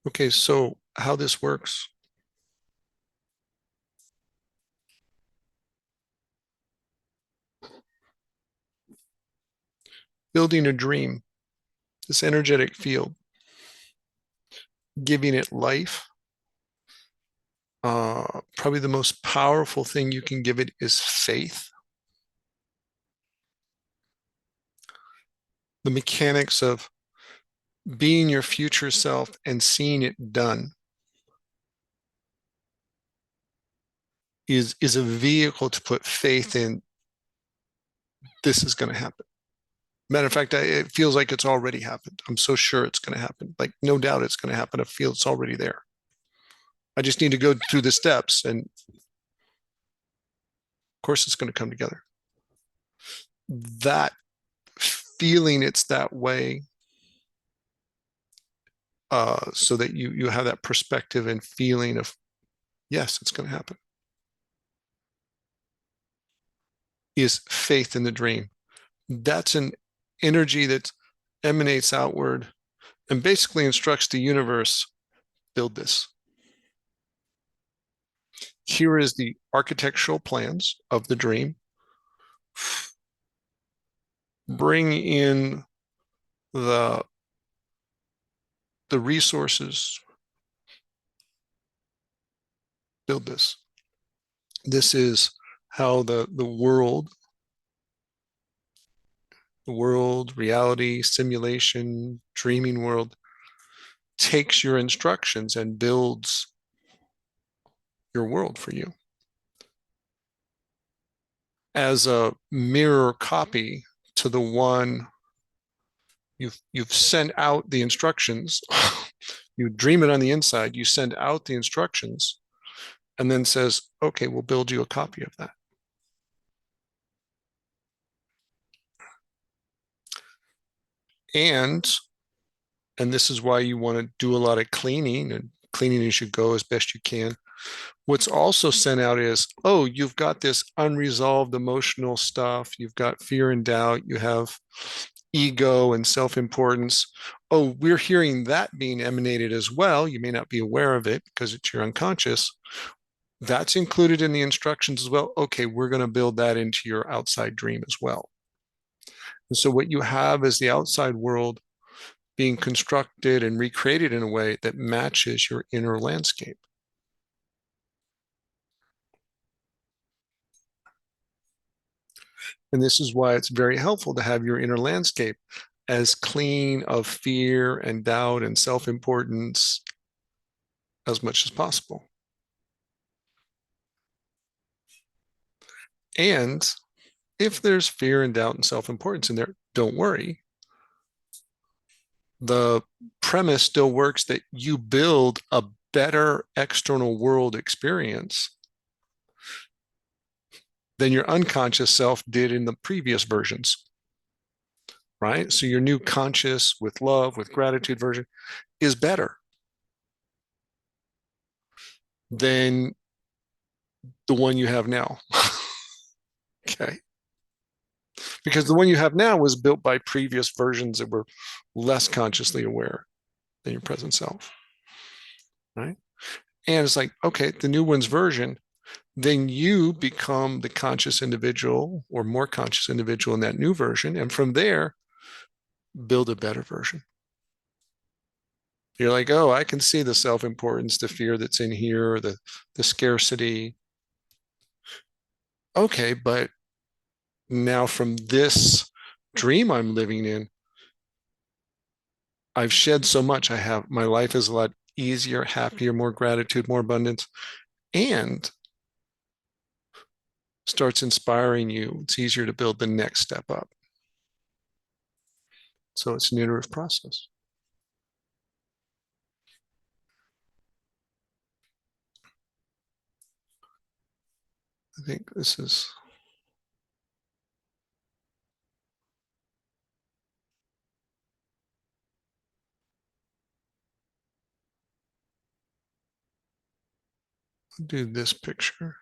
Okay, so how this works, building a dream, this energetic field, giving it life. Probably the most powerful thing you can give it is faith. The mechanics of being your future self and seeing it done is a vehicle to put faith in this is going to happen. Matter of fact, it feels like it's already happened. I'm so sure it's going to happen. Like, no doubt it's going to happen. I feel it's already there. I just need to go through the steps, and of course, it's going to come together. That feeling it's that way, so that you have that perspective and feeling of yes, it's going to happen, is faith in the dream. That's an energy that emanates outward and basically instructs the universe, build this. Here is the architectural plans of the dream. Bring in the the resources, build this. This is how the world, reality, simulation, dreaming world takes your instructions and builds your world for you as a mirror copy to the one you've sent out the instructions. You dream it on the inside, you send out the instructions, and then says, okay, we'll build you a copy of that. And and this is why you want to do a lot of cleaning, and cleaning as you go as best you can. What's also sent out is, oh, you've got this unresolved emotional stuff. You've got fear and doubt. You have ego and self-importance. Oh, we're hearing that being emanated as well. You may not be aware of it because it's your unconscious. That's included in the instructions as well. Okay, we're going to build that into your outside dream as well. And so what you have is the outside world being constructed and recreated in a way that matches your inner landscape. And this is why it's very helpful to have your inner landscape as clean of fear and doubt and self-importance as much as possible. And if there's fear and doubt and self-importance in there, don't worry. The premise still works that you build a better external world experience than your unconscious self did in the previous versions, right? So your new conscious with love, with gratitude version is better than the one you have now. Okay. Because the one you have now was built by previous versions that were less consciously aware than your present self, right? And it's like, okay, the new one's version, then you become the conscious individual or more conscious individual in that new version. And from there, build a better version. You're like, oh, I can see the self-importance, the fear that's in here, the scarcity. Okay, but now from this dream I'm living in, I've shed so much. I have my life is a lot easier, happier, more gratitude, more abundance, and starts inspiring you. It's easier to build the next step up. So it's an iterative process. I think this is I'll do this picture.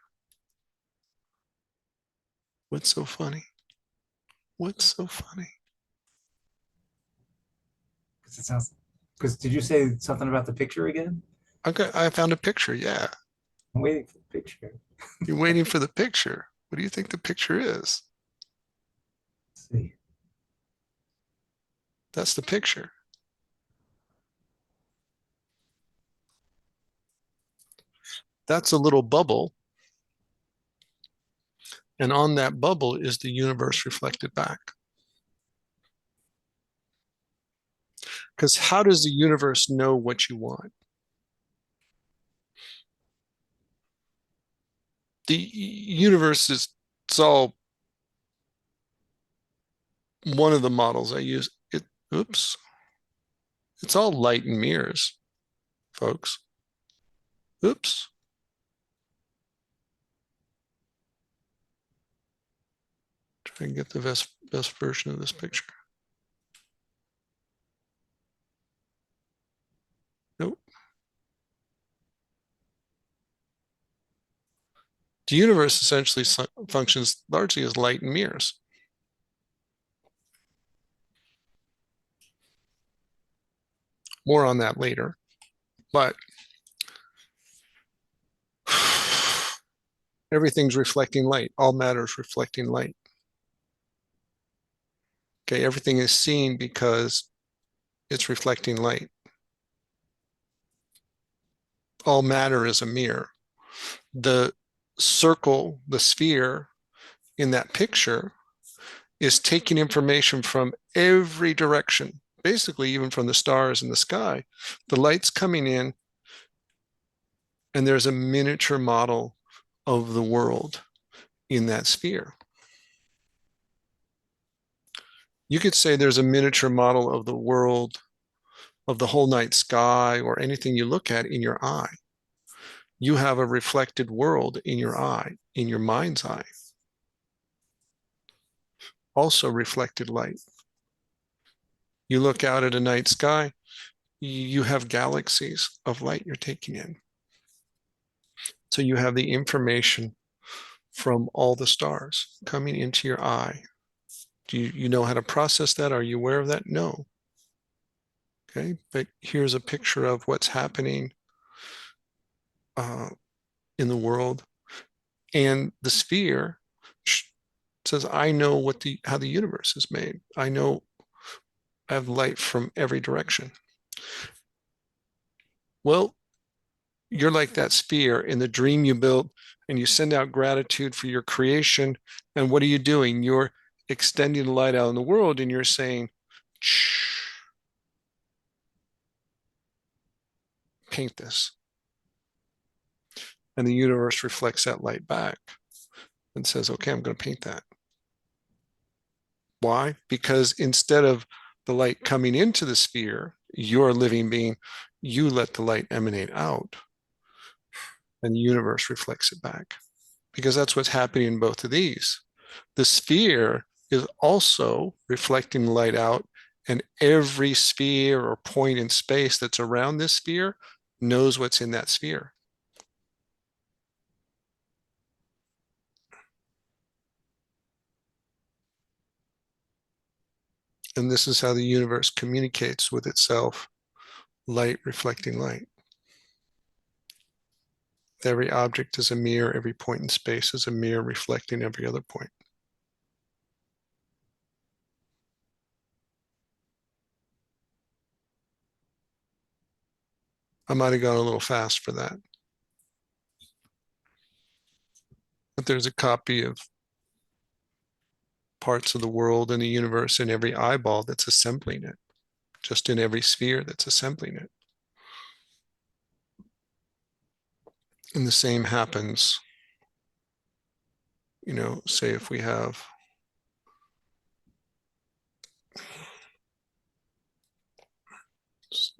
What's so funny? What's so funny? Because it sounds Because did you say something about the picture again? Okay, I found a picture. Yeah. I'm waiting for the picture. You're waiting for the picture. What do you think the picture is? Let's see. That's the picture. That's a little bubble. And on that bubble is the universe reflected back. Because how does the universe know what you want? The universe is, it's all one of the models I use. Oops, it's all light and mirrors, folks. Oops. Try and get the best version of this picture. Nope. The universe essentially functions largely as light and mirrors. More on that later. But everything's reflecting light. All matter is reflecting light. Okay, everything is seen because it's reflecting light. All matter is a mirror. The circle, the sphere in that picture is taking information from every direction, basically even from the stars in the sky. The light's coming in, and there's a miniature model of the world in that sphere. You could say there's a miniature model of the world, of the whole night sky, or anything you look at in your eye. You have a reflected world in your eye, in your mind's eye. Also reflected light. You look out at a night sky, you have galaxies of light you're taking in. So you have the information from all the stars coming into your eye. Do you know how to process that? Are you aware of that? No. Okay, but here's a picture of what's happening uh, in the world. And the sphere says, I know how the universe is made. I know I have light from every direction. Well, you're like that sphere in the dream you built, and you send out gratitude for your creation. And what are you doing? You're extending the light out in the world, and you're saying, shh, paint this. And the universe reflects that light back and says, okay, I'm going to paint that. Why? Because instead of the light coming into the sphere, you're a living being, you let the light emanate out, and the universe reflects it back. Because that's what's happening in both of these. The sphere is also reflecting light out, and every sphere or point in space that's around this sphere knows what's in that sphere. And this is how the universe communicates with itself, light reflecting light. Every object is a mirror, every point in space is a mirror reflecting every other point. I might have gone a little fast for that, but there's a copy of parts of the world and the universe in every eyeball that's assembling it, just in every sphere that's assembling it. And the same happens, say if we have, let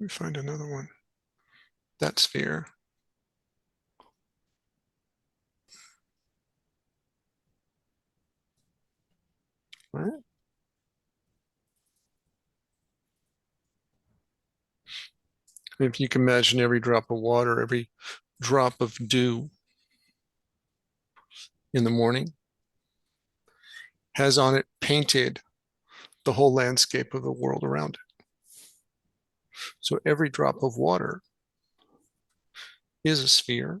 me find another one, that sphere. All right. If you can imagine every drop of water, every drop of dew in the morning has on it painted the whole landscape of the world around it. So every drop of water is a sphere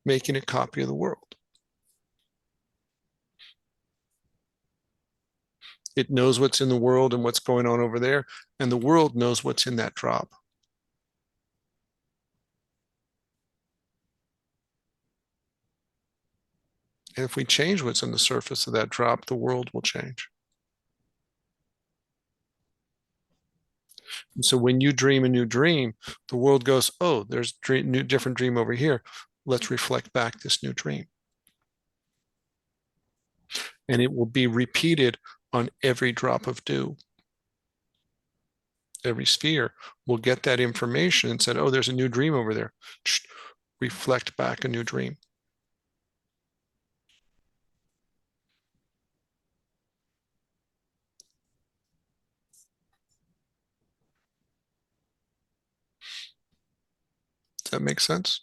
making a copy of the world. It knows what's in the world and what's going on over there, and the world knows what's in that drop. And if we change what's on the surface of that drop, the world will change. And so when you dream a new dream, the world goes, oh, there's a new, different dream over here. Let's reflect back this new dream. And it will be repeated on every drop of dew. Every sphere will get that information and said, oh, there's a new dream over there. Reflect back a new dream. Does that make sense?